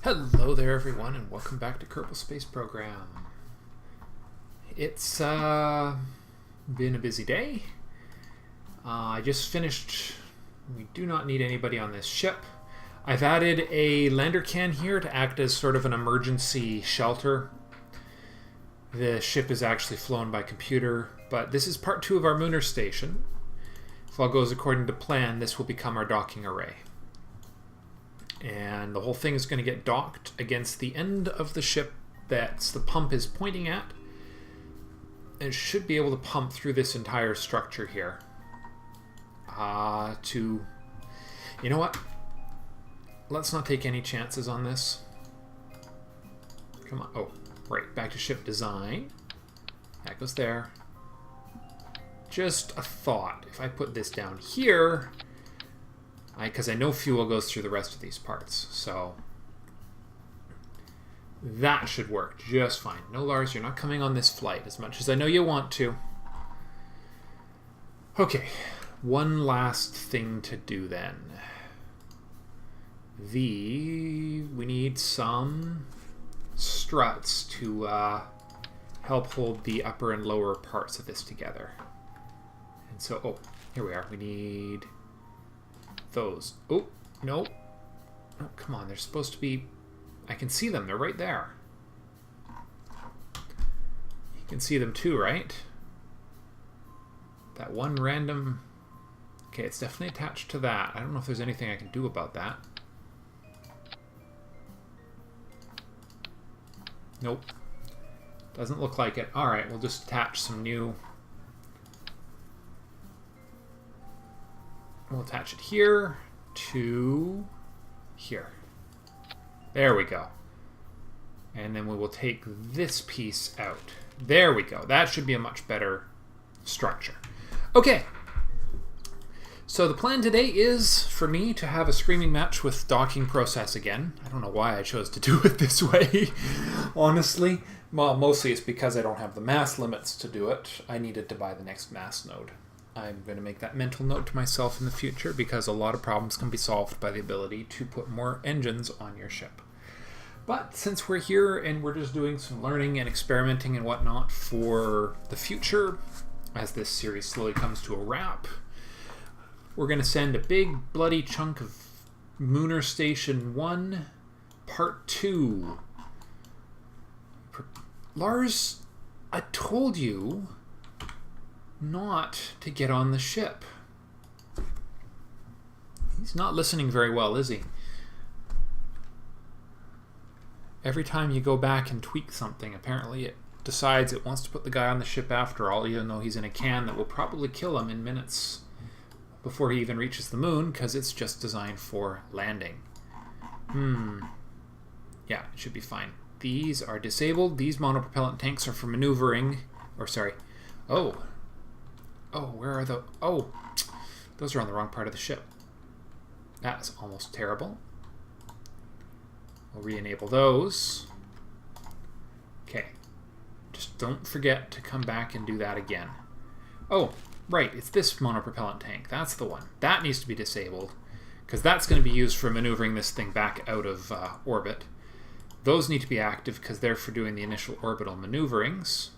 Hello there everyone and welcome back to Kerbal Space Program. It's been a busy day. I just finished. We do not need anybody on this ship. I've added a lander can here to act as sort of an emergency shelter. The ship is actually flown by computer, but this is part 2 of our Munar station. If all goes according to plan, this will become our docking array. And the whole thing is going to get docked against the end of the ship that the pump is pointing at. And it should be able to pump through this entire structure here. You know what? Let's not take any chances on this. Come on. Oh, right. Back to ship design. That goes there. Just a thought. If I put this down here... because I know fuel goes through the rest of these parts, so that should work just fine. No, Lars, you're not coming on this flight as much as I know you want to. Okay, one last thing to do then. We need some struts to help hold the upper and lower parts of this together. And so, oh, here we are. We need... those. Oh, no. Oh, come on. They're supposed to be... I can see them. They're right there. You can see them too, right? That one random... Okay, it's definitely attached to that. I don't know if there's anything I can do about that. Nope. Doesn't look like it. Alright, we'll just attach some new... We'll attach it here to here. There we go. And then we will take this piece out. There we go. That should be a much better structure. Okay. So the plan today is for me to have a screaming match with docking process again. I don't know why I chose to do it this way, honestly. Well, mostly it's because I don't have the mass limits to do it. I needed to buy the next mass node. I'm going to make that mental note to myself in the future because a lot of problems can be solved by the ability to put more engines on your ship. But since we're here and we're just doing some learning and experimenting and whatnot for the future, as this series slowly comes to a wrap, we're going to send a big bloody chunk of Munar Station 1, Part 2. Lars, I told you not to get on the ship. He's not listening very well, is he? Every time you go back and tweak something, apparently it decides it wants to put the guy on the ship after all, even though he's in a can that will probably kill him in minutes before he even reaches the moon, because it's just designed for landing. Yeah, it should be fine. These are disabled. These monopropellant tanks are for maneuvering. Or, sorry. Oh, where are the... Oh, those are on the wrong part of the ship. That's almost terrible. We'll re-enable those. Okay. Just don't forget to come back and do that again. Oh, right. It's this monopropellant tank. That's the one. That needs to be disabled, because that's going to be used for maneuvering this thing back out of orbit. Those need to be active because they're for doing the initial orbital maneuverings.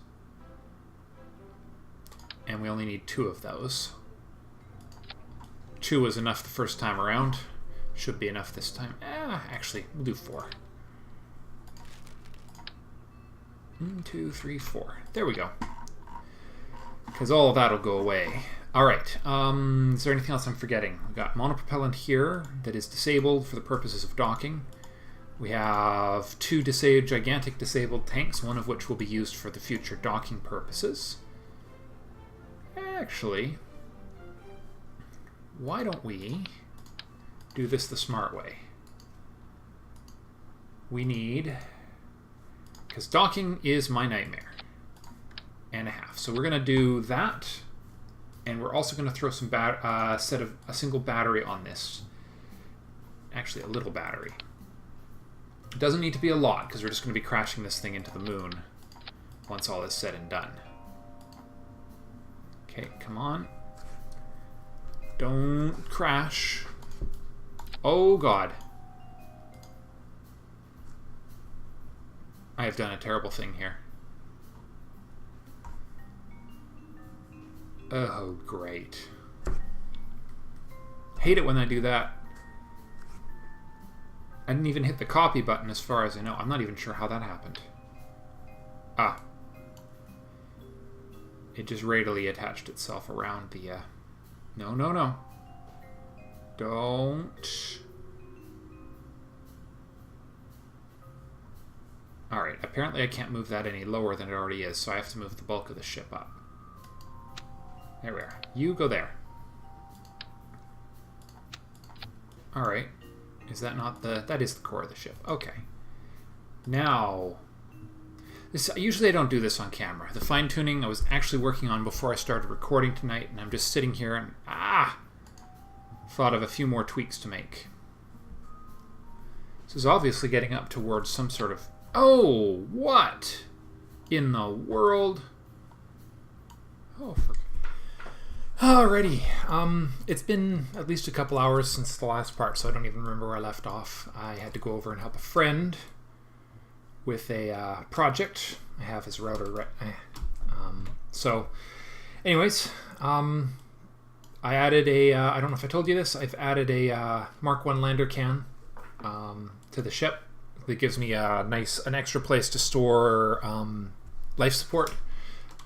And we only need 2 of those. 2 was enough the first time around. Should be enough this time. Actually, we'll do 4. 1, 2, 3, 4. There we go. Because all of that will go away. Alright, is there anything else I'm forgetting? We've got monopropellant here that is disabled for the purposes of docking. We have 2 gigantic disabled tanks, one of which will be used for the future docking purposes. Actually, why don't we do this the smart way? We need... because docking is my nightmare and a half. So we're going to do that, and we're also going to throw some a single battery on this. Actually, a little battery. It doesn't need to be a lot, because we're just going to be crashing this thing into the moon once all is said and done. Okay, come on. Don't crash. Oh, God. I have done a terrible thing here. Oh, great. Hate it when I do that. I didn't even hit the copy button as far as I know. I'm not even sure how that happened. Ah. It just radially attached itself around the... No, no, no. Don't... Alright, apparently I can't move that any lower than it already is, so I have to move the bulk of the ship up. There we are. You go there. Alright. Is that not the... That is the core of the ship. Okay. Now... Usually I don't do this on camera. The fine-tuning I was actually working on before I started recording tonight, and I'm just sitting here and... thought of a few more tweaks to make. This is obviously getting up towards some sort of... Oh, what in the world? Oh, alrighty. It's been at least a couple hours since the last part, so I don't even remember where I left off. I had to go over and help a friend with a project. I have his router. So, anyways, I added a. I don't know if I told you this. I've added a Mark 1 lander can to the ship. That gives me an extra place to store life support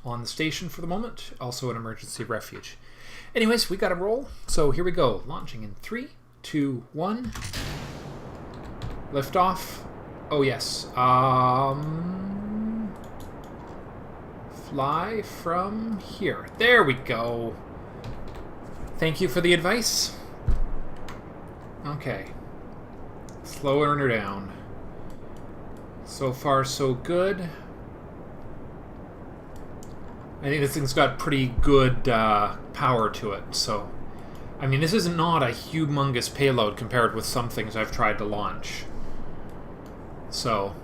on the station for the moment. Also an emergency refuge. Anyways, we got to roll. So here we go. Launching in 3, 2, 1. Lift off. Oh yes. Fly from here. There we go. Thank you for the advice. Okay. Slowing her down. So far, so good. I think this thing's got pretty good power to it. So, I mean, this is not a humongous payload compared with some things I've tried to launch. So,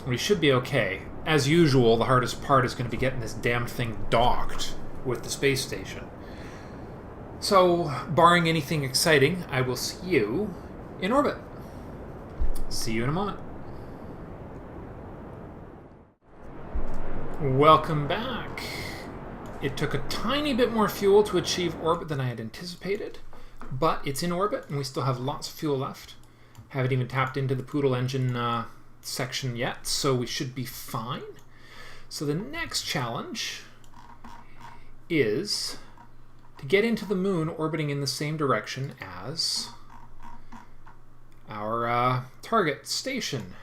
we should be okay. As usual, the hardest part is going to be getting this damn thing docked with the space station. So, barring anything exciting, I will see you in orbit. See you in a moment. Welcome back. It took a tiny bit more fuel to achieve orbit than I had anticipated, but it's in orbit and we still have lots of fuel left. Haven't even tapped into the Poodle engine section yet, so we should be fine. So the next challenge is to get into the moon orbiting in the same direction as our target station.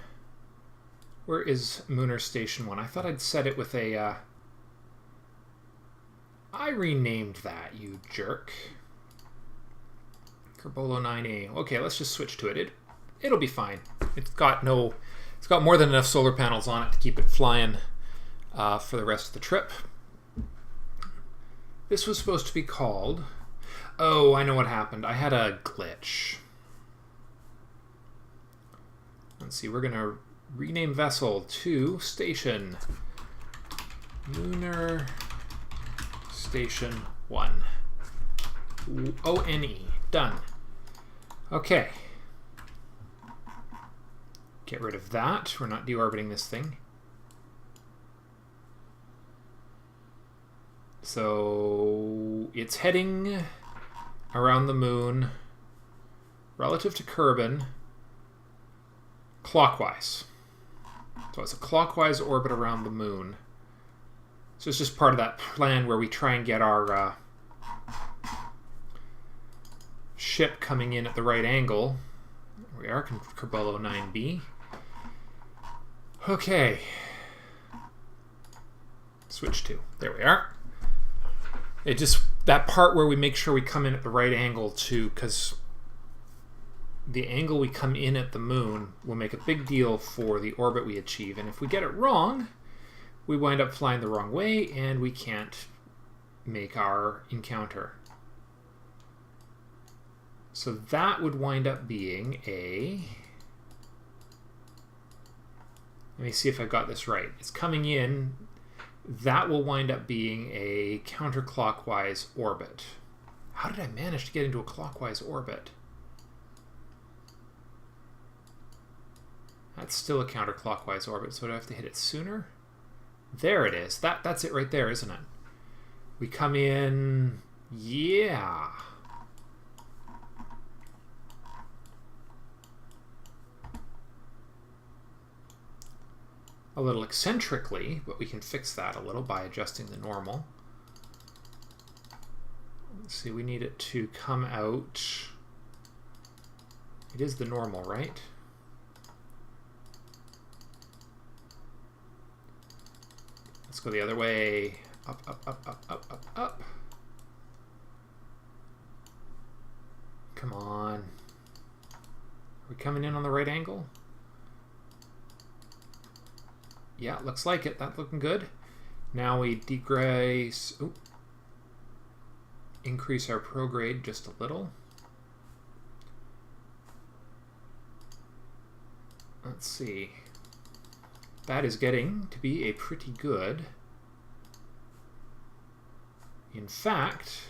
Where is Munar Station 1? I thought I'd set it with a... I renamed that, you jerk. Kerbal 9A. Okay, let's just switch to it. It'll be fine. It's got more than enough solar panels on it to keep it flying for the rest of the trip. This was supposed to be called... Oh, I know what happened. I had a glitch. Let's see, we're going to rename vessel to Station Munar Station 1. O-N-E. Done. Okay. Get rid of that. We're not deorbiting this thing. So it's heading around the moon relative to Kerbin clockwise. So it's a clockwise orbit around the moon. So it's just part of that plan where we try and get our ship coming in at the right angle. There we are, Kerbal 9B. Okay. Switch to. There we are. It just, that part where we make sure we come in at the right angle too, because the angle we come in at the moon will make a big deal for the orbit we achieve. And if we get it wrong, we wind up flying the wrong way and we can't make our encounter. So that would wind up being a... Let me see if I got this right. It's coming in. That will wind up being a counterclockwise orbit. How did I manage to get into a clockwise orbit? That's still a counterclockwise orbit, so do I have to hit it sooner? There it is. That's it right there, isn't it? We come in... Yeah. A little eccentrically, but we can fix that a little by adjusting the normal. Let's see, we need it to come out... It is the normal, right? Let's go the other way. Up, up, up, up, up, up, up. Come on. Are we coming in on the right angle? Yeah, looks like it. That's looking good. Now we decrease... Ooh. Increase our prograde just a little. Let's see. That is getting to be a pretty good. In fact,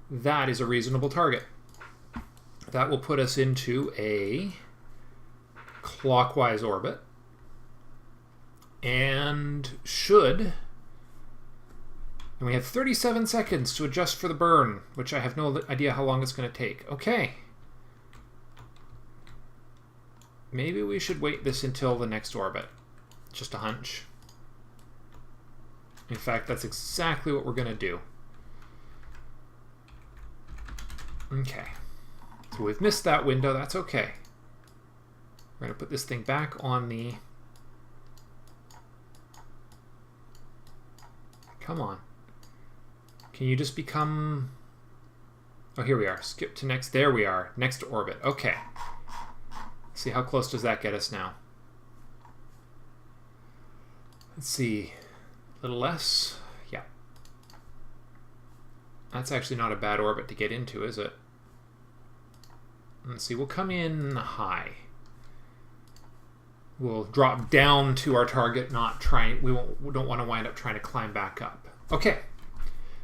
that is a reasonable target. That will put us into a clockwise orbit and should... And we have 37 seconds to adjust for the burn, which I have no idea how long it's going to take. Okay. Maybe we should wait this until the next orbit. Just a hunch. In fact, that's exactly what we're going to do. Okay. So we've missed that window. That's okay. We're going to put this thing back on the... Come on. Can you just become... Oh, here we are. Skip to next. There we are. Next orbit. Okay. See, how close does that get us now? Let's see. A little less. Yeah. That's actually not a bad orbit to get into, is it? Let's see. We'll come in high. We'll drop down to our target, not trying... We don't want to wind up trying to climb back up. Okay.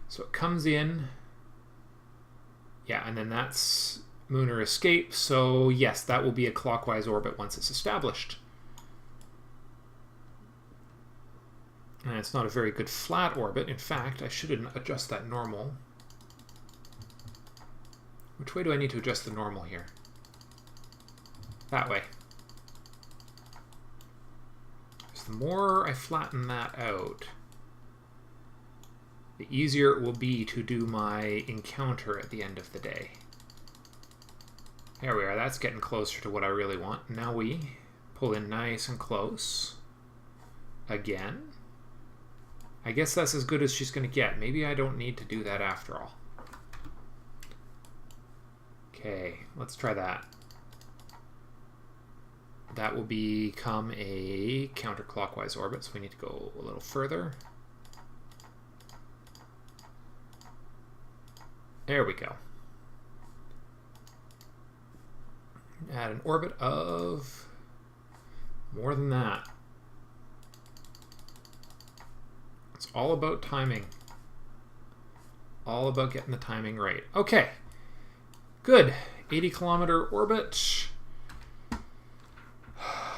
So it comes in. Yeah, and then that's Munar escape. So yes, that will be a clockwise orbit once it's established. And it's not a very good flat orbit. In fact, I should adjust that normal. Which way do I need to adjust the normal here? That way. So the more I flatten that out, the easier it will be to do my encounter at the end of the day. There we are. That's getting closer to what I really want. Now we pull in nice and close. Again. I guess that's as good as she's going to get. Maybe I don't need to do that after all. Okay, let's try that. That will become a counterclockwise orbit, so we need to go a little further. There we go. Add an orbit of more than that. It's all about timing. All about getting the timing right. Okay. Good. 80-kilometer orbit.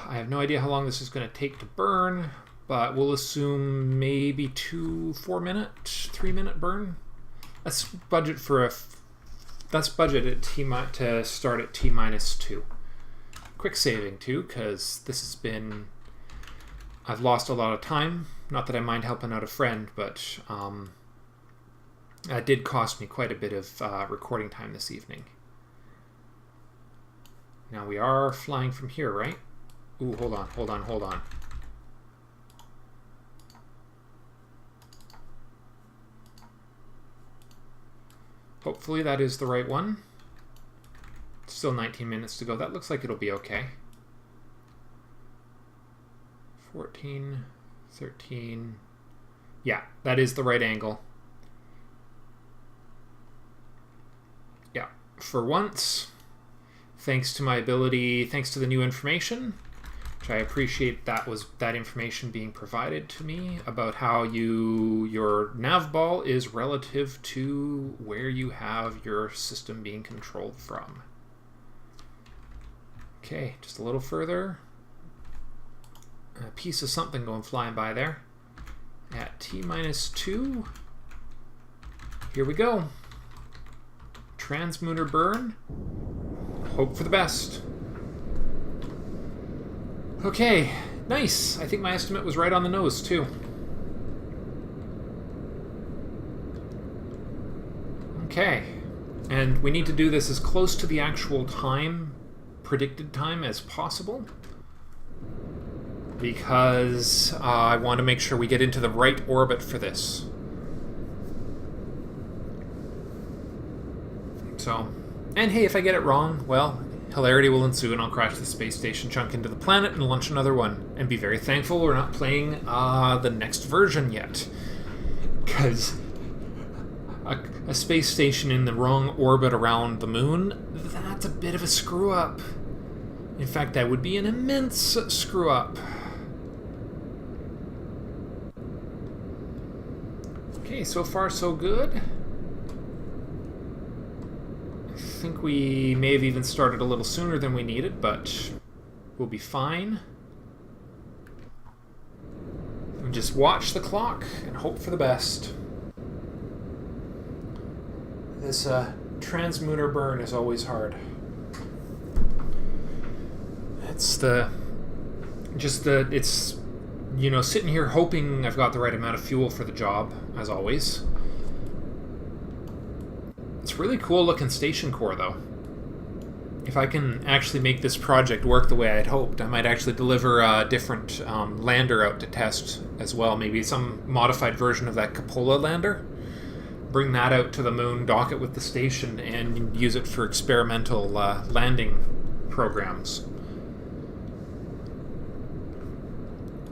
I have no idea how long this is going to take to burn, but we'll assume maybe 4-minute, 3-minute burn. Let's budget for a... Let's budget it to start at T-2. Quick saving too, because this has been... I've lost a lot of time. Not that I mind helping out a friend, but that did cost me quite a bit of recording time this evening. Now we are flying from here, right? Ooh, hold on, hold on, hold on. Hopefully that is the right one. Still 19 minutes to go. That looks like it'll be okay. 14, 13. Yeah, that is the right angle. Yeah, for once, thanks to my ability, thanks to the new information, which I appreciate that information being provided to me about how your nav ball is relative to where you have your system being controlled from. Okay, just a little further. A piece of something going flying by there. At T-2. Here we go. Trans-Munar burn. Hope for the best. Okay, nice. I think my estimate was right on the nose, too. Okay, and we need to do this as close to the actual time, predicted time, as possible, because I want to make sure we get into the right orbit for this. So, and hey, if I get it wrong, well, hilarity will ensue and I'll crash the space station, chunk into the planet, and launch another one. And be very thankful we're not playing the next version yet. Because a space station in the wrong orbit around the moon, that's a bit of a screw-up. In fact, that would be an immense screw-up. Okay, so far so good. I think we may have even started a little sooner than we needed, but we'll be fine. And just watch the clock and hope for the best. This trans-Munar burn is always hard. It's you know, sitting here hoping I've got the right amount of fuel for the job, as always. It's really cool looking station core, though. If I can actually make this project work the way I'd hoped, I might actually deliver a different lander out to test as well. Maybe some modified version of that Cupola lander. Bring that out to the moon, dock it with the station, and use it for experimental landing programs.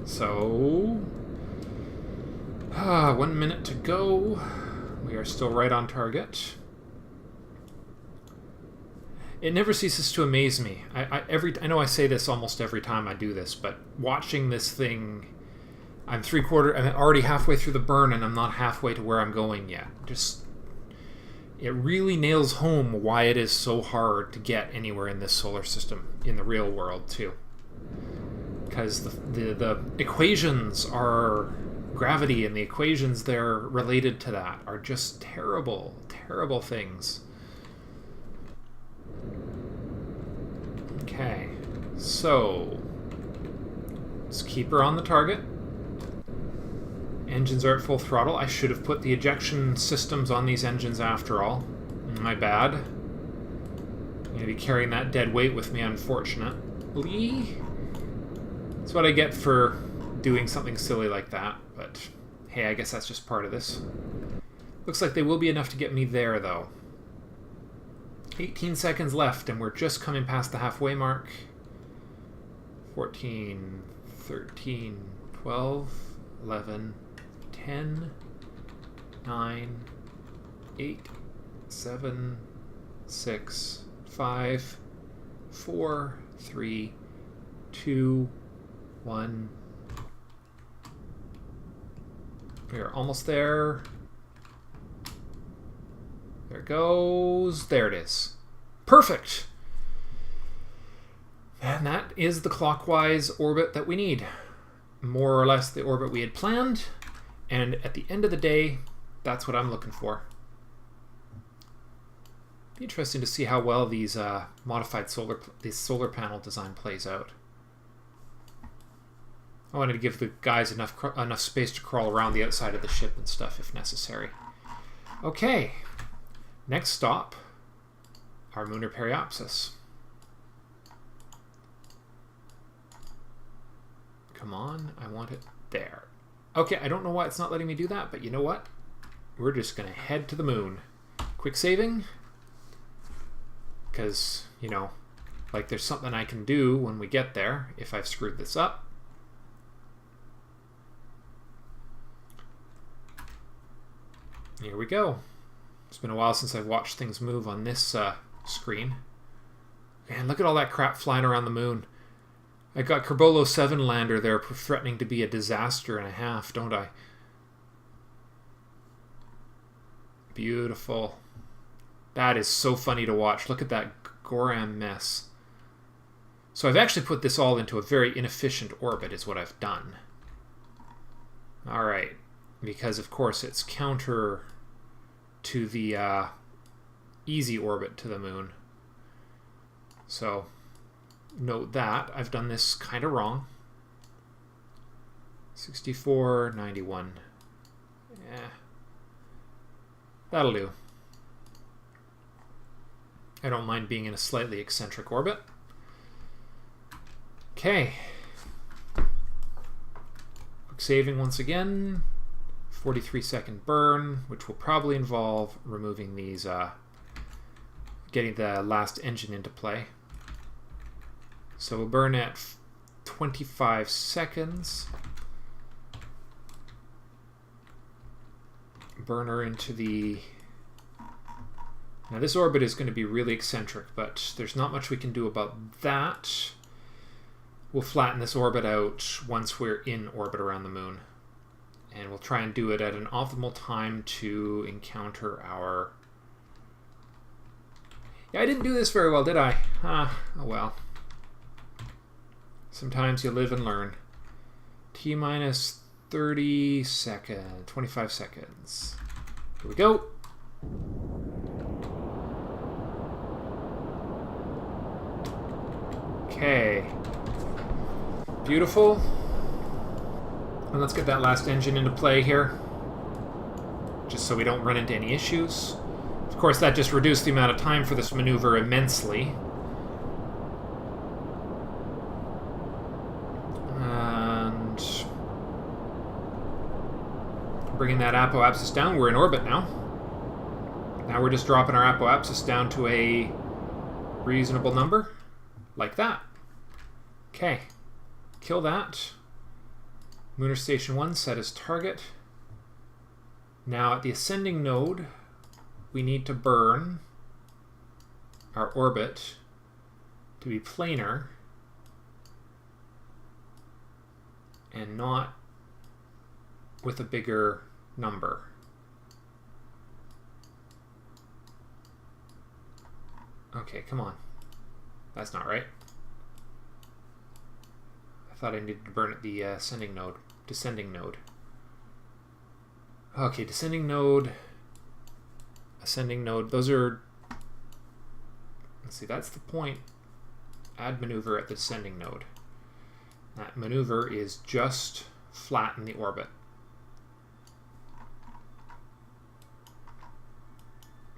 So, 1 minute to go. We are still right on target. It never ceases to amaze me. I know I say this almost every time I do this, but watching this thing, I'm already halfway through the burn, and I'm not halfway to where I'm going yet. It really nails home why it is so hard to get anywhere in this solar system, in the real world too. Because the equations are gravity, and the equations there related to that are just terrible, terrible things. Okay, so let's keep her on the target. Engines are at full throttle. I should have put the ejection systems on these engines after all. My bad. I'm going to be carrying that dead weight with me, unfortunately. That's what I get for doing something silly like that, but hey, I guess that's just part of this. Looks like they will be enough to get me there, though. 18 seconds left, and we're just coming past the halfway mark. 14, 13, 12, 11, 10, 9, 8, 7, 6, 5, 4, 3, 2, 1. We are almost there. There it goes. There it is. Perfect! And that is the clockwise orbit that we need. More or less the orbit we had planned. And at the end of the day, that's what I'm looking for. Be interesting to see how well these modified solar panel design plays out. I wanted to give the guys enough space to crawl around the outside of the ship and stuff if necessary. Okay, next stop, our Munar Periapsis. Come on, I want it there. Okay, I don't know why it's not letting me do that, but you know what? We're just going to head to the moon. Quick saving. Because, you know, like there's something I can do when we get there if I've screwed this up. Here we go. It's been a while since I've watched things move on this screen. Man, look at all that crap flying around the moon. I got Kerbal 7 lander there threatening to be a disaster and a half, don't I? Beautiful. That is so funny to watch. Look at that Goram mess. So I've actually put this all into a very inefficient orbit is what I've done. Alright, because of course it's counter to the easy orbit to the moon. So note that I've done this kind of wrong. 64, 91. Yeah, that'll do. I don't mind being in a slightly eccentric orbit. Okay. Quick saving once again. 43-second burn, which will probably involve removing these, getting the last engine into play. So we'll burn at 25 seconds. Burner into the... Now this orbit is going to be really eccentric, but there's not much we can do about that. We'll flatten this orbit out once we're in orbit around the moon. And we'll try and do it at an optimal time to encounter our... Yeah, I didn't do this very well, did I? Oh well. Sometimes you live and learn. T minus 30 seconds, 25 seconds. Here we go. Okay. Beautiful. And let's get that last engine into play here, just so we don't run into any issues. Of course, that just reduced the amount of time for this maneuver immensely. And bringing that apoapsis down. We're in orbit now. Now we're just dropping our apoapsis down to a reasonable number, like that. Okay. Kill that. Lunar Station 1 set as target. Now at the ascending node, we need to burn our orbit to be planar and not with a bigger number. Okay, come on. That's not right. I thought I needed to burn at the descending node. Okay, descending node, ascending node. Those are, let's see, that's the point. Add maneuver at the descending node. That maneuver is just flatten the orbit.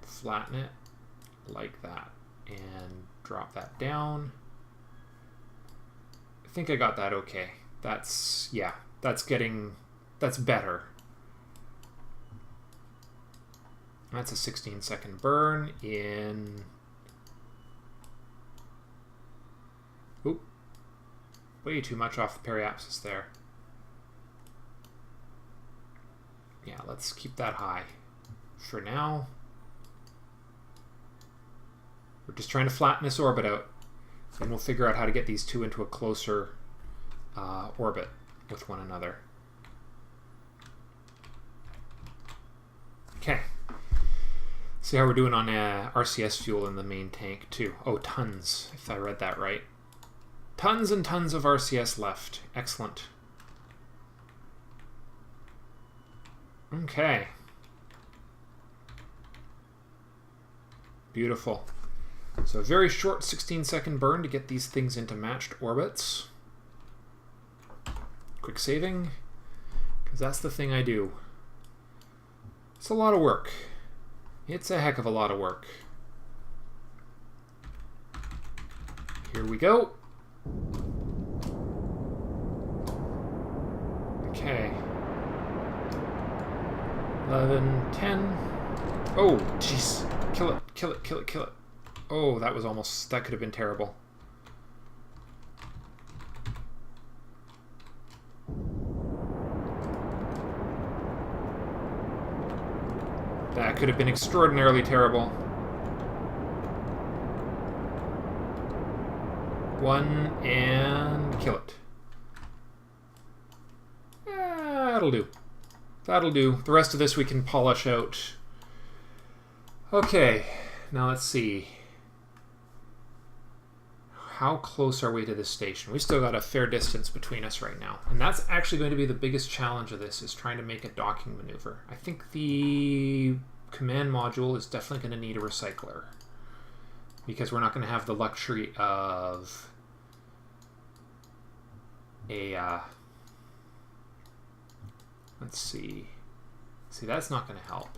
Flatten it like that and drop that down. I think I got that okay. That's, yeah, that's better. That's a 16-second burn in... Oop. Way too much off the periapsis there. Yeah, let's keep that high for now. We're just trying to flatten this orbit out. And we'll figure out how to get these two into a closer orbit with one another. Okay. See how we're doing on RCS fuel in the main tank too. Oh, tons, if I read that right. Tons and tons of RCS left. Excellent. Okay. Beautiful. So a very short 16-second burn to get these things into matched orbits. Quick saving, because that's the thing I do. It's a lot of work. It's a heck of a lot of work. Here we go. Okay. 11, 10. Oh, jeez. Kill it, kill it, kill it, kill it. Oh, that was almost, that could have been terrible. That could have been extraordinarily terrible. One, and kill it. That'll do. That'll do. The rest of this we can polish out. Okay, now let's see. how close are we to this station? We still got a fair distance between us right now. And that's actually going to be the biggest challenge of this, is trying to make a docking maneuver. I think the command module is definitely going to need a recycler, because we're not going to have the luxury of a... let's see. See, that's not going to help.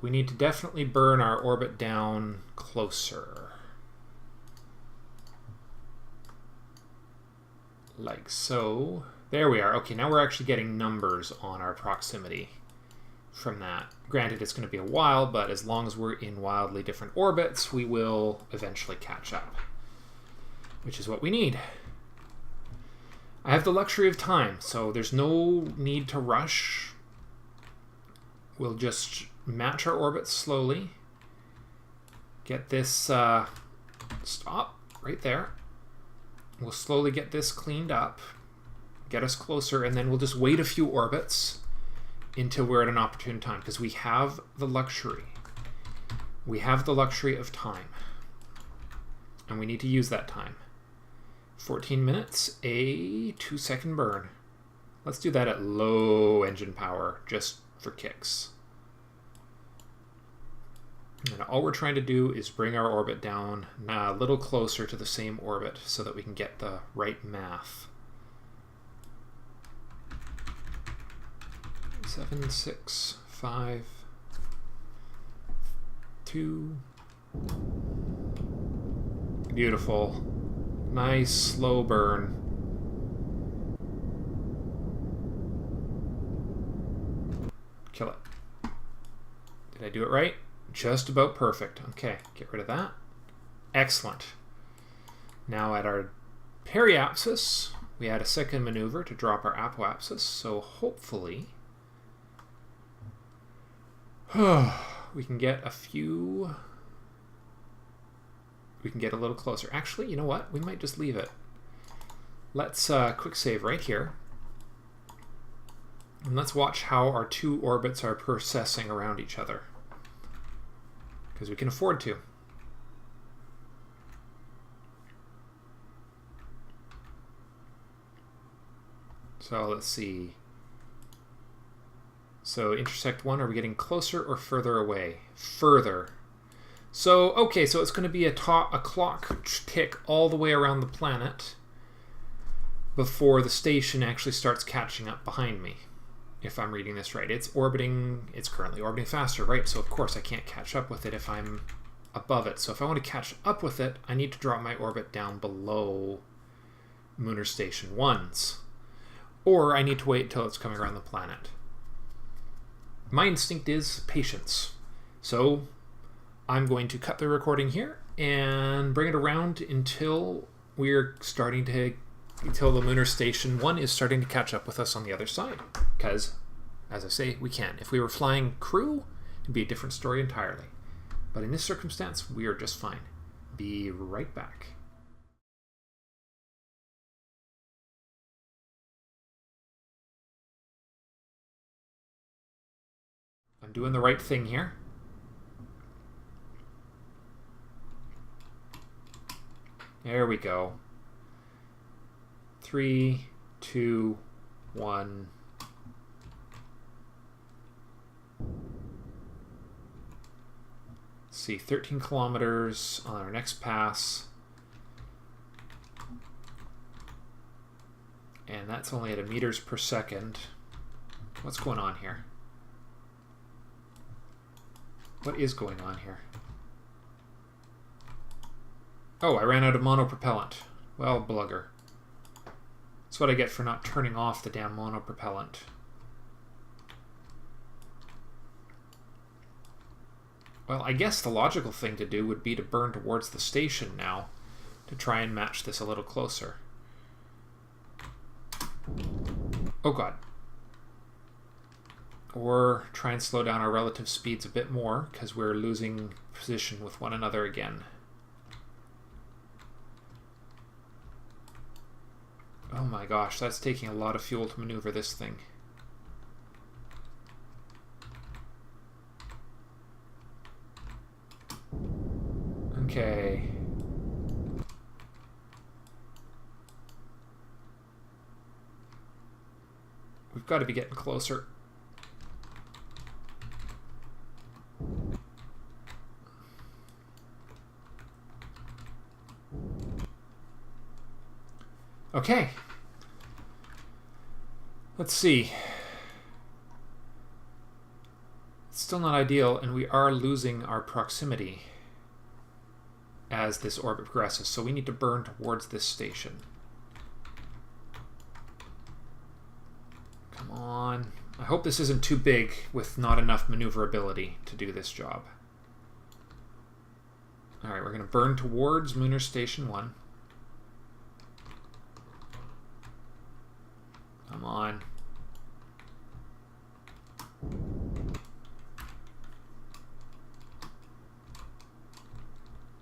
We need to definitely burn our orbit down closer. Like so. There we are. Okay, now we're actually getting numbers on our proximity from that. Granted, it's going to be a while, but as long as we're in wildly different orbits, we will eventually catch up, which is what we need. I have the luxury of time, so there's no need to rush. We'll just match our orbits slowly. Get this, stop right there. We'll slowly get this cleaned up, get us closer, and then we'll just wait a few orbits until we're at an opportune time, because we have the luxury. We have the luxury of time, and we need to use that time. 14 minutes, a 2-second burn. Let's do that at low engine power, just for kicks. And all we're trying to do is bring our orbit down a little closer to the same orbit so that we can get the right math. 7, 6, 5, 2. Beautiful. Nice slow burn. Kill it. Did I do it right? Just about perfect. Okay, get rid of that. Excellent. Now at our periapsis, we add a second maneuver to drop our apoapsis, so hopefully we can get a few... We can get a little closer. Actually, you know what? We might just leave it. Let's quick save right here. And let's watch how our two orbits are processing around each other, because we can afford to. So let's see. So intersect 1, are we getting closer or further away? Further. So, okay, so it's going to be a clock tick all the way around the planet before the station actually starts catching up behind me, if I'm reading this right. It's currently orbiting faster, right? So of course I can't catch up with it if I'm above it. So if I want to catch up with it, I need to drop my orbit down below Munar Station 1's. Or I need to wait until it's coming around the planet. My instinct is patience. So I'm going to cut the recording here and bring it around until until the Munar Station 1 is starting to catch up with us on the other side. Because, as I say, we can. If we were flying crew, it'd be a different story entirely. But in this circumstance, we are just fine. Be right back. I'm doing the right thing here. There we go. 3, 2, 1. Let's see, 13 kilometers on our next pass. And that's only at meters per second. What's going on here? What is going on here? Oh, I ran out of monopropellant. Well, blugger. That's what I get for not turning off the damn monopropellant. Well, I guess the logical thing to do would be to burn towards the station now to try and match this a little closer. Oh god. Or try and slow down our relative speeds a bit more, because we're losing position with one another again. Oh my gosh, that's taking a lot of fuel to maneuver this thing. Okay. got to be getting closer. Okay. Let's see. It's still not ideal, and we are losing our proximity as this orbit progresses, so we need to burn towards this station. Come on. I hope this isn't too big with not enough maneuverability to do this job. Alright, we're going to burn towards Munar Station 1. Come on.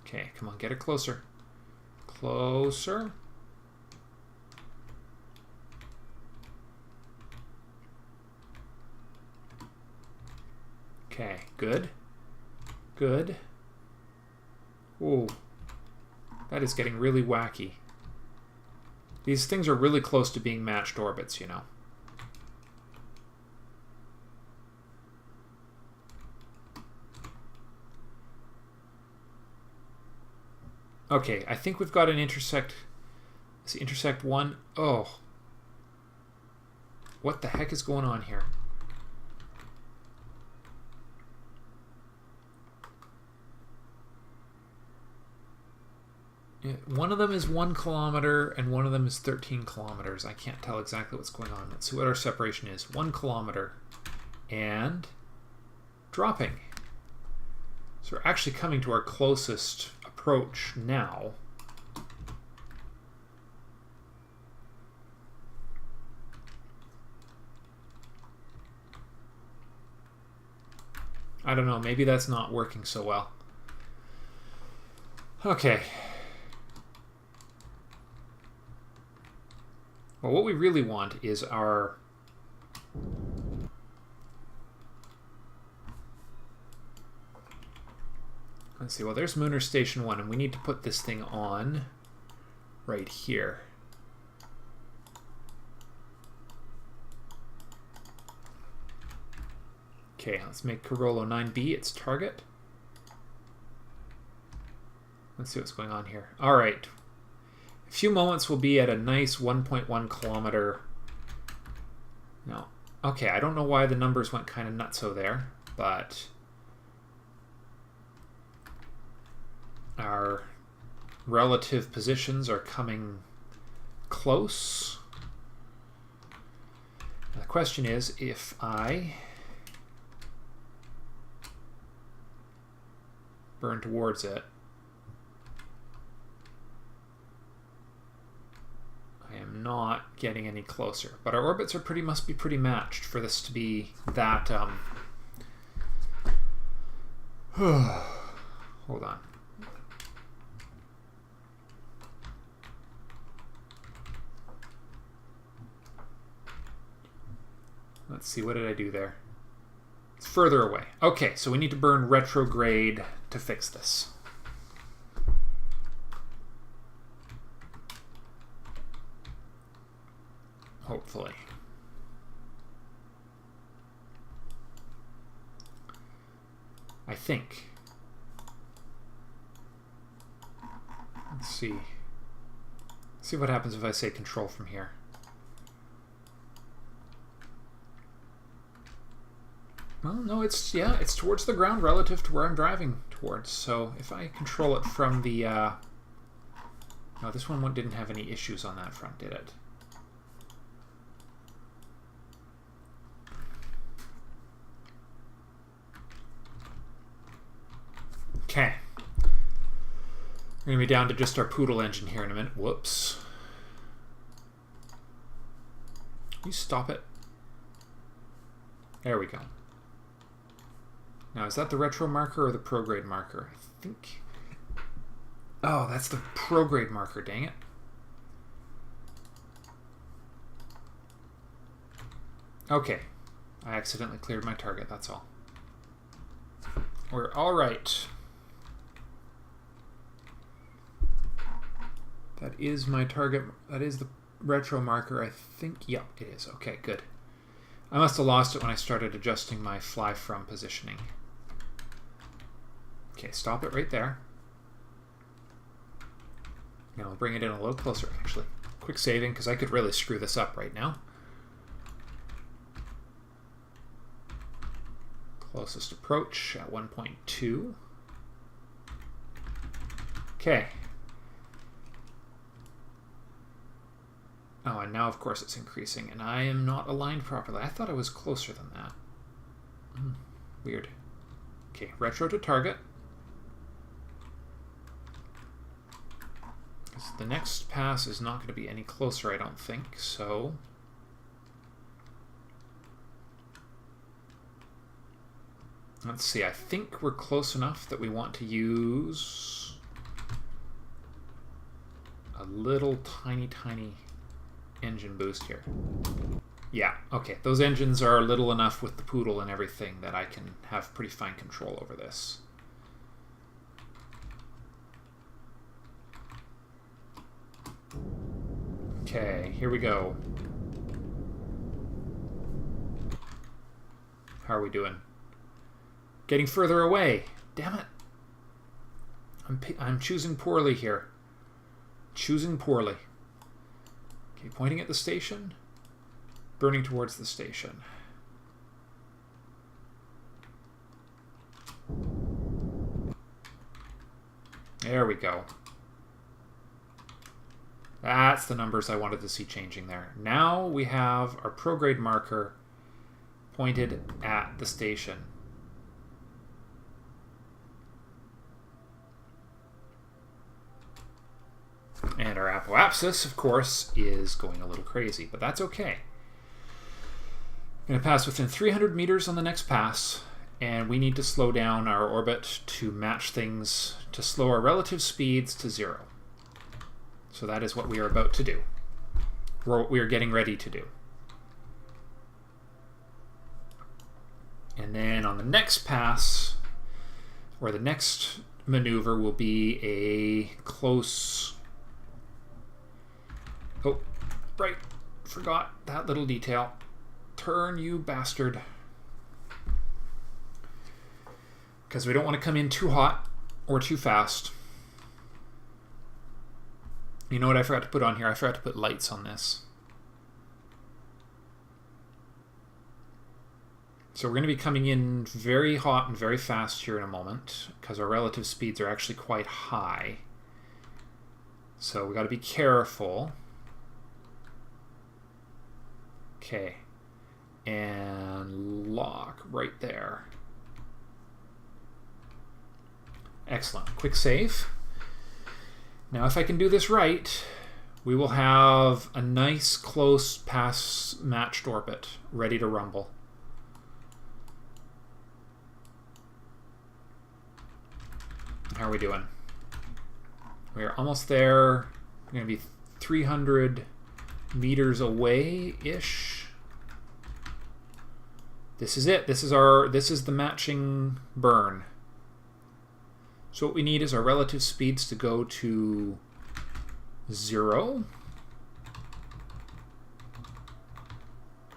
Okay, come on, get it closer. Closer. Okay, good. Good. Ooh. That is getting really wacky. These things are really close to being matched orbits, you know. Okay, I think we've got an intersect. Let's see, intersect 1. Oh. What the heck is going on here? One of them is 1 kilometer and one of them is 13 kilometers. I can't tell exactly what's going on. Let's see what our separation is. 1 kilometer and dropping. So we're actually coming to our closest approach now. I don't know, maybe that's not working so well. Okay. Well, what we really want is our... Let's see, well, there's Munar Station 1, and we need to put this thing on right here. Okay, let's make Kerbal 9B its target. Let's see what's going on here. All right. A few moments we'll be at a nice 1.1 kilometer. No. Okay, I don't know why the numbers went kind of nutso there, but our relative positions are coming close. The question is, if I burn towards it, I am not getting any closer. But our orbits are must be pretty matched for this to be that hold on. Let's see, what did I do there? It's further away. Okay, so we need to burn retrograde to fix this. Hopefully. I think. Let's see. Let's see what happens if I say control from here. Well, no, it's towards the ground relative to where I'm driving towards. So if I control it from the... no, this one didn't have any issues on that front, did it? Okay. We're going to be down to just our poodle engine here in a minute. Whoops. Can you stop it? There we go. Now, is that the retro marker or the prograde marker? I think... Oh, that's the prograde marker, dang it. Okay. I accidentally cleared my target, that's all. We're all right. That is my target. That is the retro marker, I think. Yep, it is. Okay, good. I must have lost it when I started adjusting my fly from positioning. Okay, stop it right there. Now we'll bring it in a little closer, actually. Quick saving, because I could really screw this up right now. Closest approach at 1.2. Okay. Oh, and now, of course, it's increasing, and I am not aligned properly. I thought I was closer than that. Weird. Okay, retro to target. The next pass is not going to be any closer, I don't think, so... Let's see, I think we're close enough that we want to use a little tiny engine boost here. Yeah, okay, those engines are little enough with the poodle and everything that I can have pretty fine control over this. Okay, here we go. How are we doing? Getting further away. Damn it. I'm choosing poorly here. Choosing poorly. Okay, pointing at the station. Burning towards the station. There we go. That's the numbers I wanted to see changing there. Now we have our prograde marker pointed at the station. And our apoapsis, of course, is going a little crazy, but that's okay. I'm going to pass within 300 meters on the next pass, and we need to slow down our orbit to match things, to slow our relative speeds to 0. So that is what we are about to do. What we are getting ready to do. And then on the next pass, or the next maneuver, will be a close... Oh, right. Forgot that little detail. Turn, you bastard. Because we don't want to come in too hot or too fast. You know what I forgot to put on here? I forgot to put lights on this. So we're going to be coming in very hot and very fast here in a moment because our relative speeds are actually quite high. So we got to be careful. Okay. And lock right there. Excellent. Quick save. Now if I can do this right, we will have a nice close pass matched orbit ready to rumble. How are we doing? We are almost there. We're going to be 300 meters away-ish. This is it. This is the matching burn. So what we need is our relative speeds to go to 0.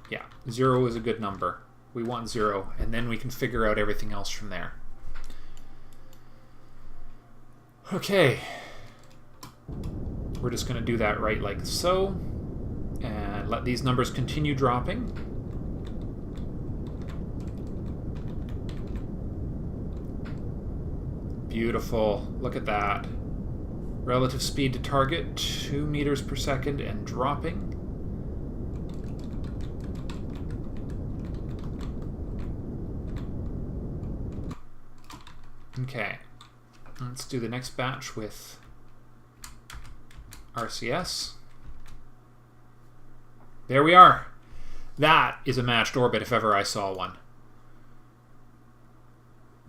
Yeah, 0 is a good number. We want 0, and then we can figure out everything else from there. Okay. We're just going to do that right like so, and let these numbers continue dropping. Beautiful. Look at that. Relative speed to target, 2 meters per second and dropping. Okay. Let's do the next batch with RCS. There we are. That is a matched orbit if ever I saw one.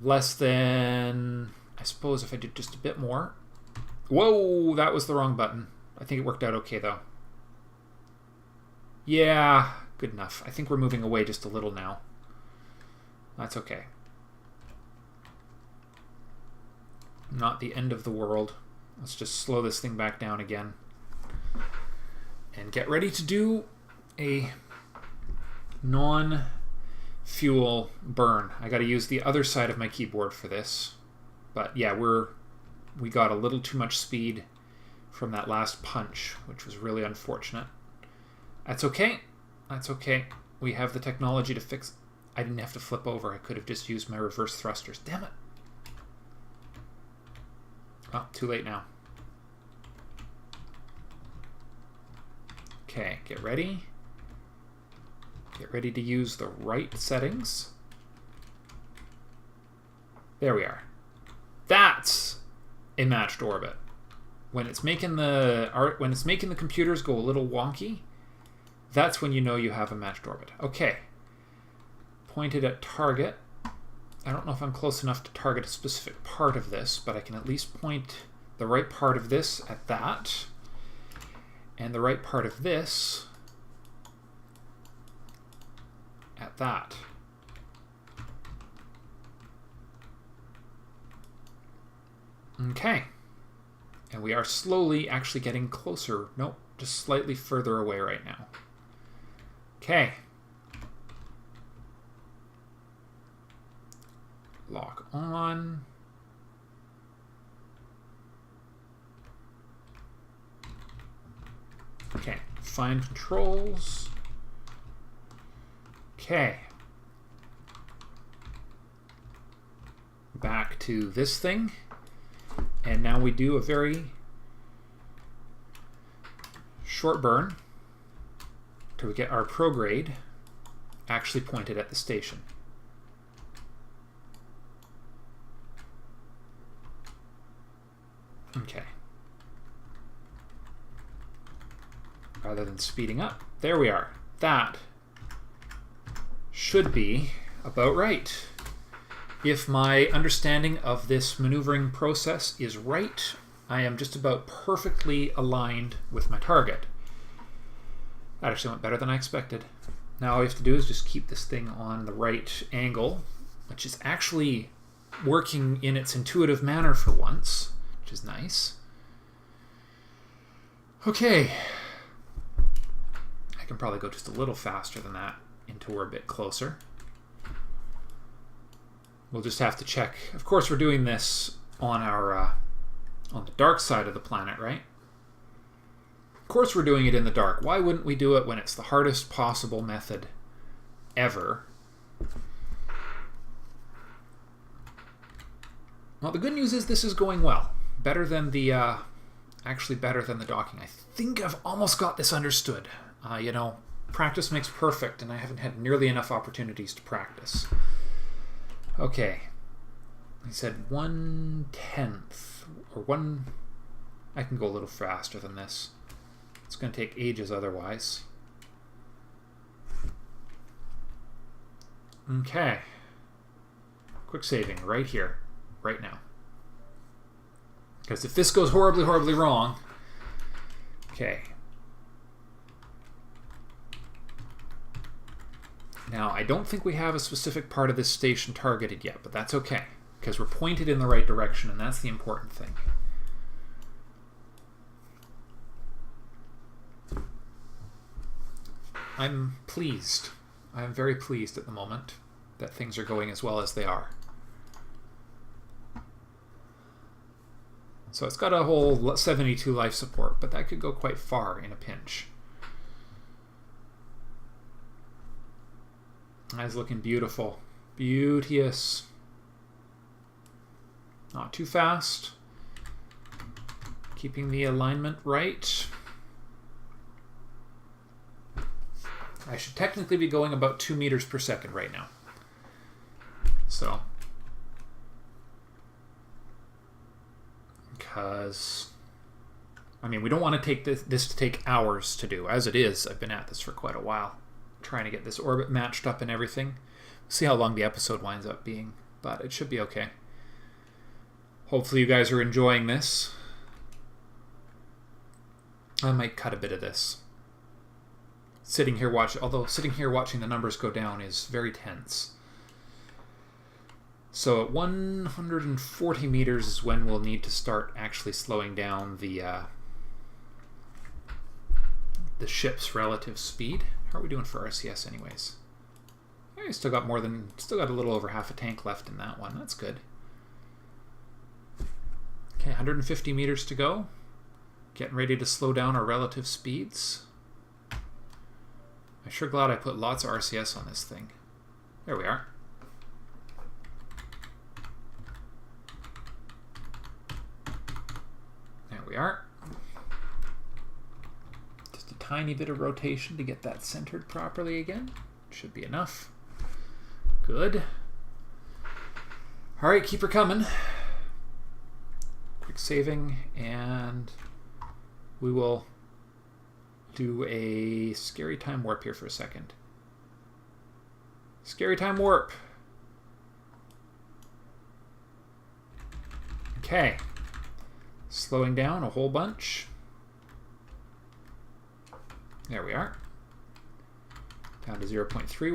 Less than... I suppose if I did just a bit more. Whoa, that was the wrong button. I think it worked out okay, though. Yeah, good enough. I think we're moving away just a little now. That's okay. Not the end of the world. Let's just slow this thing back down again. And get ready to do a non-fuel burn. I got to use the other side of my keyboard for this. But yeah, we got a little too much speed from that last punch, which was really unfortunate. That's okay. That's okay. We have the technology to fix. I didn't have to flip over. I could have just used my reverse thrusters. Damn it. Oh, too late now. Okay, get ready. Get ready to use the right settings. There we are. That's a matched orbit. When it's making the computers go a little wonky, that's when you know you have a matched orbit. Okay. Pointed at target. I don't know if I'm close enough to target a specific part of this, but I can at least point the right part of this at that, and the right part of this at that. Okay. And we are slowly actually getting closer. Nope, just slightly further away right now. Okay. Lock on. Okay, find controls. Okay. Back to this thing. And now we do a very short burn till we get our prograde actually pointed at the station. Okay. Rather than speeding up. There we are. That should be about right. If my understanding of this maneuvering process is right, I am just about perfectly aligned with my target. That actually went better than I expected. Now all we have to do is just keep this thing on the right angle, which is actually working in its intuitive manner for once, which is nice. Okay. I can probably go just a little faster than that until we're a bit closer. We'll just have to check. Of course, we're doing this on our on the dark side of the planet, right? Of course, we're doing it in the dark. Why wouldn't we do it when it's the hardest possible method ever? Well, the good news is this is going well. Better than the actually better than the docking. I think I've almost got this understood. You know, practice makes perfect, and I haven't had nearly enough opportunities to practice. Okay, I said 1/10 or one. I can go a little faster than this. It's going to take ages otherwise. Okay, quick saving right here, right now. Because if this goes horribly, horribly wrong, okay. Now, I don't think we have a specific part of this station targeted yet, but that's okay, because we're pointed in the right direction, and that's the important thing. I'm pleased. I'm very pleased at the moment that things are going as well as they are. So it's got a whole 72 life support, but that could go quite far in a pinch. That's looking beautiful. Beauteous. Not too fast. Keeping the alignment right. I should technically be going about 2 meters per second right now. So. Because, I mean, we don't want to take this to take hours to do. As it is, I've been at this for quite a while, trying to get this orbit matched up and everything. See how long the episode winds up being, but it should be okay. Hopefully you guys are enjoying this. I might cut a bit of this. Sitting here watching the numbers go down is very tense. So at 140 meters is when we'll need to start actually slowing down the ship's relative speed. How are we doing for RCS anyways? I still got a little over half a tank left in that one. That's good. Okay, 150 meters to go. Getting ready to slow down our relative speeds. I'm sure glad I put lots of RCS on this thing. There we are. There we are. Just a tiny bit of rotation to get that centered properly again. Should be enough. Good. All right, keep her coming. Quick saving, and we will do a scary time warp here for a second. Scary time warp. Okay. Slowing down a whole bunch. There we are. Down to 0.3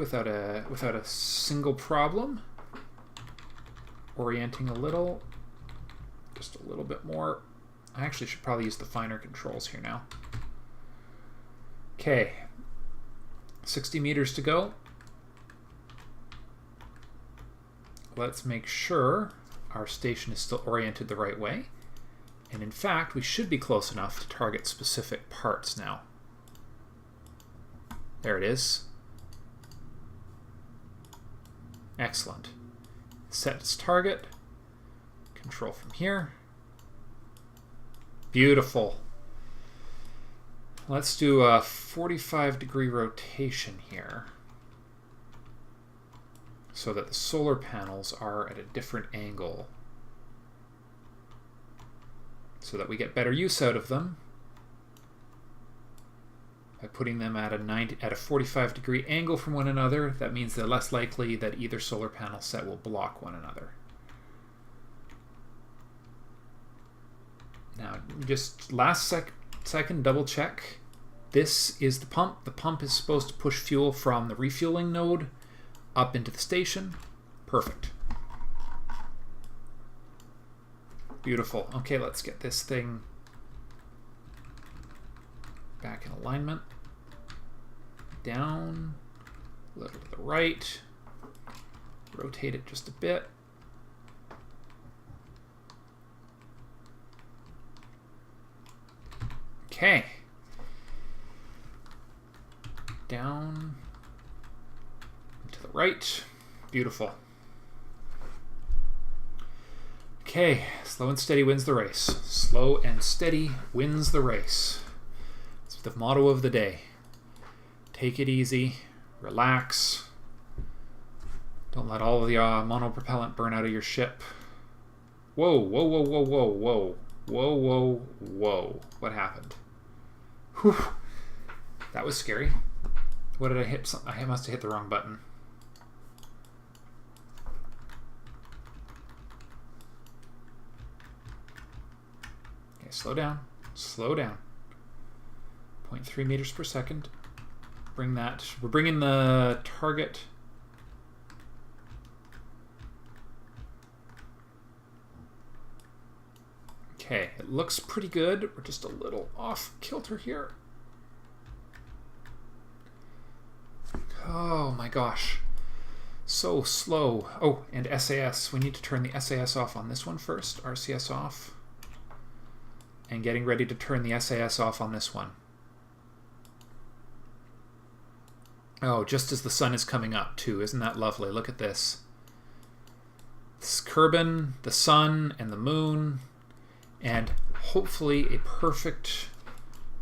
without a single problem. Orienting a little. Just a little bit more. I actually should probably use the finer controls here now. Okay. 60 meters to go. Let's make sure our station is still oriented the right way. And in fact, we should be close enough to target specific parts now. There it is. Excellent. Set its target. Control from here. Beautiful. Let's do a 45-degree rotation here so that the solar panels are at a different angle so that we get better use out of them by putting them at a 45-degree angle from one another. That means they're less likely that either solar panel set will block one another. Now, just last second, double check. This is the pump. The pump is supposed to push fuel from the refueling node up into the station. Perfect. Beautiful. Okay, let's get this thing back in alignment. Down, a little to the right. Rotate it just a bit. Okay. Down to the right. Beautiful. Okay, slow and steady wins the race. Slow and steady wins the race. It's the motto of the day. Take it easy, relax. Don't let all of the monopropellant burn out of your ship. Whoa, whoa, whoa, whoa, whoa, whoa. Whoa, whoa, whoa. What happened? Whew. That was scary. What did I hit? I must have hit the wrong button. Okay, slow down. Slow down. 0.3 meters per second. Bring that. We're bringing the target. Okay, it looks pretty good. We're just a little off kilter here. Oh my gosh. So slow. Oh, and SAS. We need to turn the SAS off on this one first. RCS off. And getting ready to turn the SAS off on this one. Oh, just as the sun is coming up too. Isn't that lovely? Look at this. This Kerbal, the sun, and the moon. And hopefully a perfect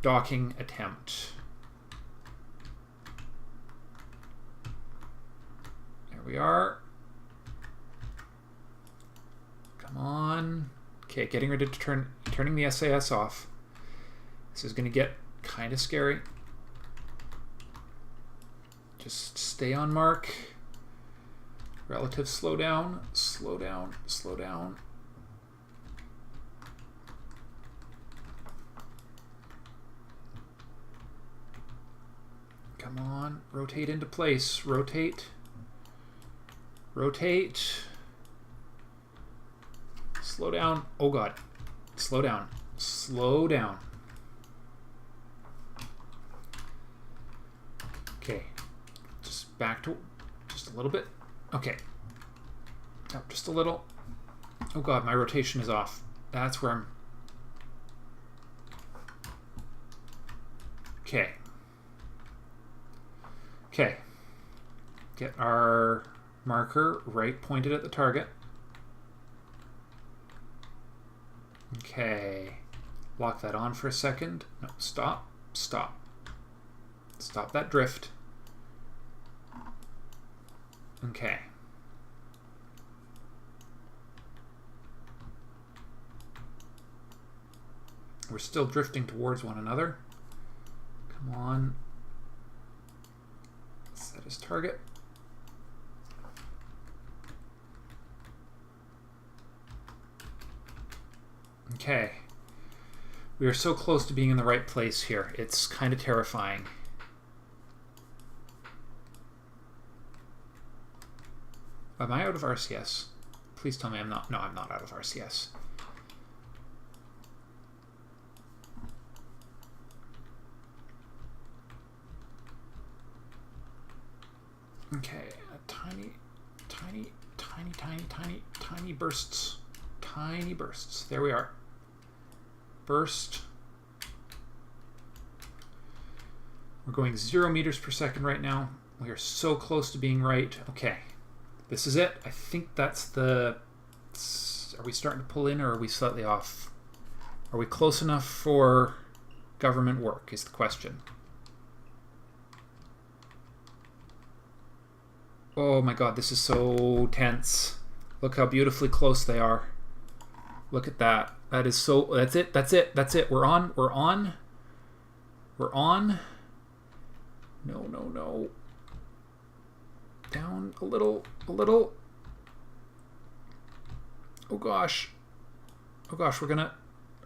docking attempt. There we are. Come on. Okay, getting ready to turning the SAS off. This is going to get kind of scary. Just stay on mark. Relative slow down, slow down, slow down. Come on, rotate into place. Rotate. Rotate. Slow down. Oh God. Slow down. Slow down. Okay. Just back to just a a little bit. Okay. Oh, just a little. Oh god, my rotation is off. That's where I'm... Okay. Okay. Get our marker right pointed at the target. Okay. Lock that on for a second. No, stop. Stop. Stop that drift. Okay. We're still drifting towards one another. Come on. Set as target. Okay. We are so close to being in the right place here. It's kind of terrifying. Am I out of RCS? Please tell me I'm not. No, I'm not out of RCS. Okay, tiny bursts. Tiny bursts. There we are. Burst. We're going 0 meters per second right now. We are so close to being right. Okay, this is it. I think that's the... Are we starting to pull in, or are we slightly off? Are we close enough for government work is the question. Oh my god, this is so tense. Look how beautifully close they are. Look at that. That is so... That's it. That's it. That's it. We're on. We're on. We're on. No, no, no. Down a little. A little. Oh gosh. Oh gosh, we're gonna...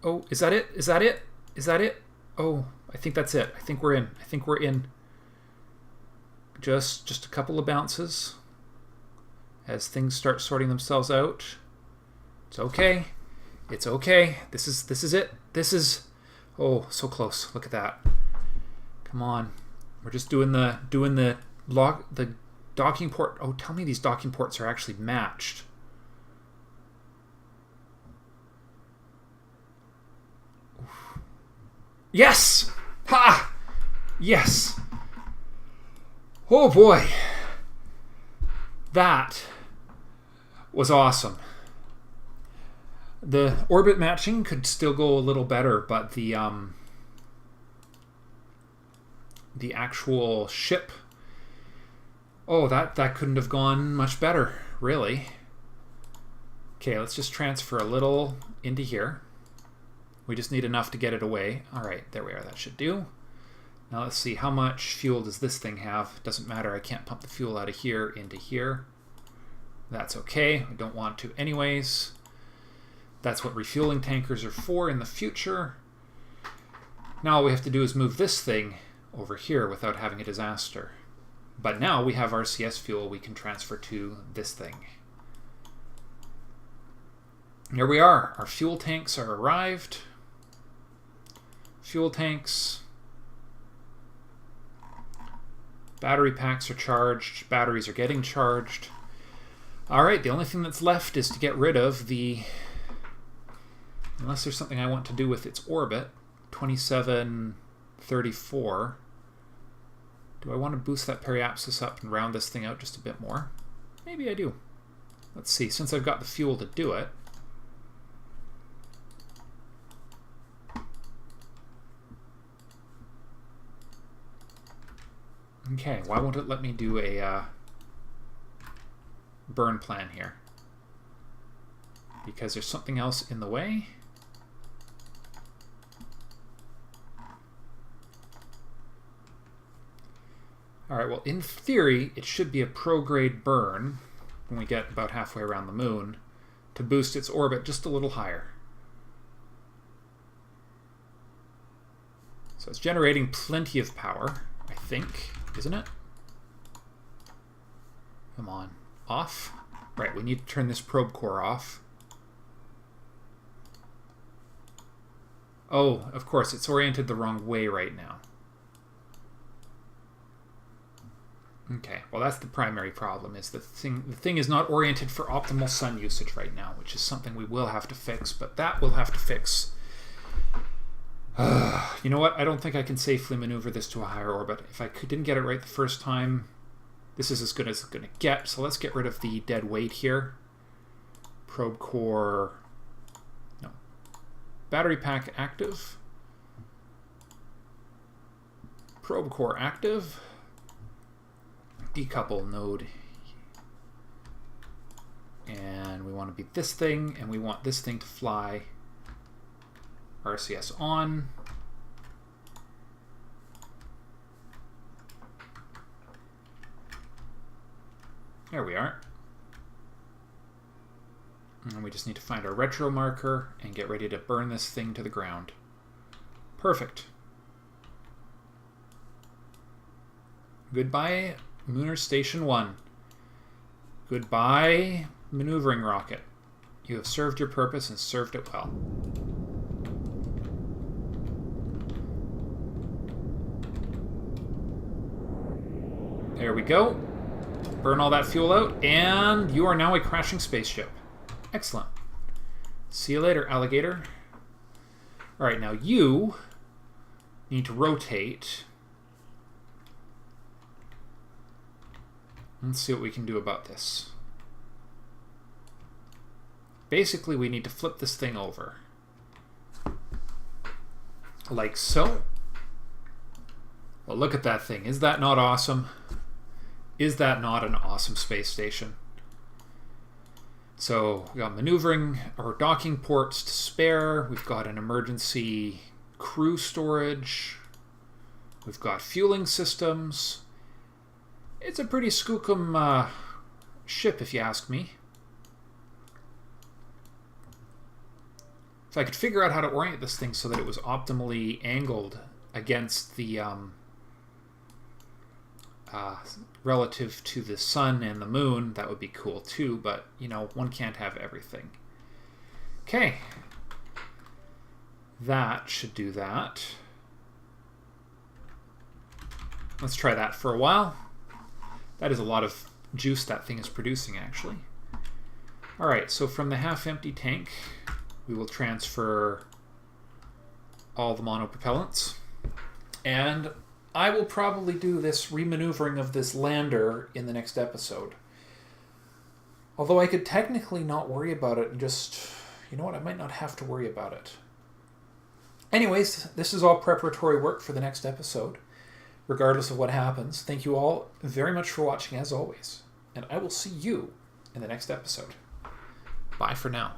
Oh, is that it? Is that it? Is that it? Oh, I think that's it. I think we're in. I think we're in. Just a couple of bounces as things start sorting themselves out. It's okay. It's okay. This is it. This is... Oh, so close. Look at that. Come on. We're just doing the docking port. Oh, tell me these docking ports are actually matched. Oof. Yes! Ha! Yes! Oh boy. That was awesome. The orbit matching could still go a little better, but the actual ship, oh, that couldn't have gone much better, really. Okay, let's just transfer a little into here. We just need enough to get it away. All right, there we are. That should do. Now let's see, how much fuel does this thing have? Doesn't matter, I can't pump the fuel out of here into here. That's okay, I don't want to anyways. That's what refueling tankers are for in the future. Now all we have to do is move this thing over here without having a disaster. But now we have RCS fuel we can transfer to this thing. Here we are, our fuel tanks are arrived. Fuel tanks. Battery packs are charged. Batteries are getting charged. Alright, the only thing that's left is to get rid of the... Unless there's something I want to do with its orbit. 2734. Do I want to boost that periapsis up and round this thing out just a bit more? Maybe I do. Let's see, since I've got the fuel to do it. Okay, why won't it let me do a burn plan here? Because there's something else in the way? Alright, well, in theory, it should be a pro-grade burn when we get about halfway around the moon to boost its orbit just a little higher. So it's generating plenty of power, I think. Isn't it? Come on. Off? Right, we need to turn this probe core off. Oh, of course, it's oriented the wrong way right now. Okay, well that's the primary problem, is the thing is not oriented for optimal sun usage right now, which is something we will have to fix, but that we'll have to fix. You know what? I don't think I can safely maneuver this to a higher orbit. If I didn't get it right the first time, this is as good as it's going to get, so let's get rid of the dead weight here. Probe core... No. Battery pack active. Probe core active. Decouple node, and we want to be this thing, and we want this thing to fly. RCS on. There we are. And we just need to find our retro marker and get ready to burn this thing to the ground. Perfect. Goodbye, Munar Station 1. Goodbye, maneuvering rocket. You have served your purpose and served it well. There we go. Burn all that fuel out, and you are now a crashing spaceship. Excellent. See you later, alligator. Alright, now you need to rotate. Let's see what we can do about this. Basically, we need to flip this thing over. Like so. Well, look at that thing. Is that not awesome? Is that not an awesome space station? So, we got maneuvering or docking ports to spare. We've got an emergency crew storage. We've got fueling systems. It's a pretty skookum ship, if you ask me. If I could figure out how to orient this thing so that it was optimally angled against the relative to the sun and the moon, that would be cool too, but you know, one can't have everything. Okay. That should do that. Let's try that for a while. That is a lot of juice that thing is producing, actually. Alright, so from the half-empty tank, we will transfer all the monopropellants. And I will probably do this remaneuvering of this lander in the next episode. Although I could technically not worry about it and just... You know what? I might not have to worry about it. Anyways, this is all preparatory work for the next episode. Regardless of what happens, thank you all very much for watching as always, and I will see you in the next episode. Bye for now.